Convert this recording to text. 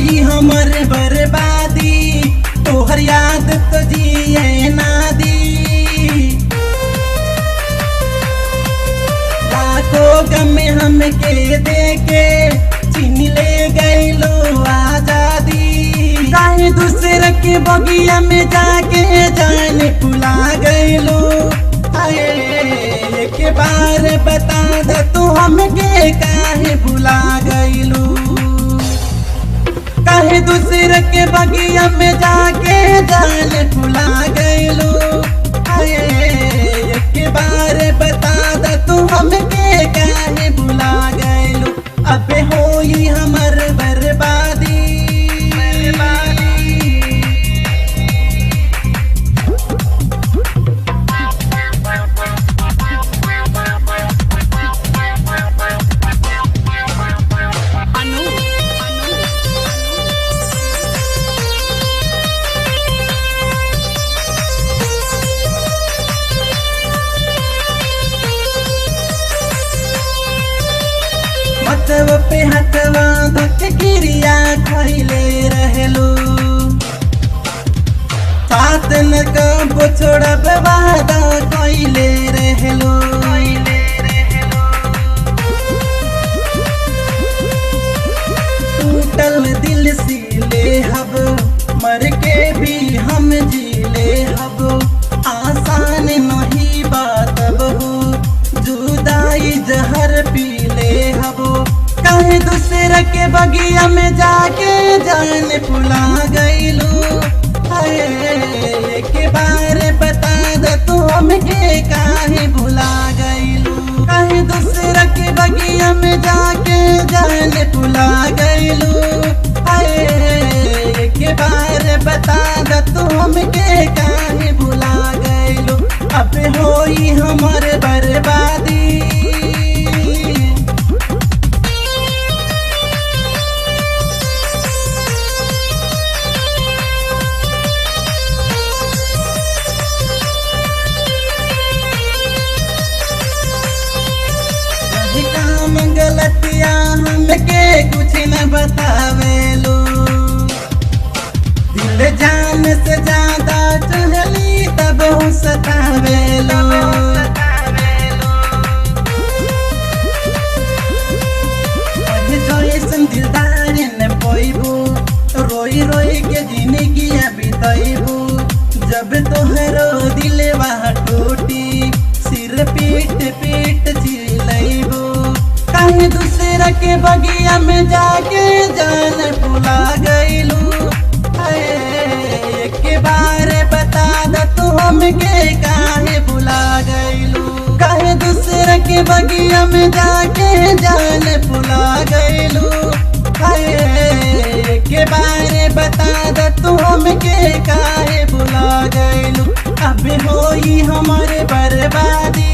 होई हमर बर्बादी, तोहर याद तो जिए ना दी। लाखों गम हमके देके छीन ले गइलो आजादी। काहे दूसरे के बगिया में जाके जान भुला गइलो। एक बार बता दे तू हमके काहे भुला गइलू। काहे दूसरे के बगिया में जाके जान भुला गइलू। एक बार बता दे तू हमके काहे भुला गइलू। अब होई हमर बर्बादी। मतव पे हथवा धक गिरिया खैले रहलू। साथ न कब छोड़ब वादा कैले रहलू। टूटल दिल सी ले हब, मर के भी हम जी ले हब। आसान नहीं बात बहू, जुदाई जहर पी ले हबो। काहे दूसरे के बगिया में जाके जान भुला गइलू। एक बार बता दे तू हमके काहे भुला गइलू। काहे दूसरे के बगिया में जाके जान भुला गइलू। एक बार बता दे तू हमके काहे भुला गइलू। अब होई हमर बर्बादी। गलतिया हमके कुछ न बतावेलू। दिल जान से ज्यादा चहली तब सतावेलू। जैसन दिलदार न पोइबू, रोई रोई के जिंदगी बिताइबू। जब तोहरो दिलवा टूटी, सिर पीट पीट चिल्लाइबू। काहे दूसरा के बगिया में जाके जान भुला गइलू। एक बार बता दे तू हमके काहे भुला गइलू। काहे दूसरा के बगिया में जाके जान भुला गइलू। एक बार बता दे तू हमके काहे भुला गइलू। अब होई हमर बर्बादी।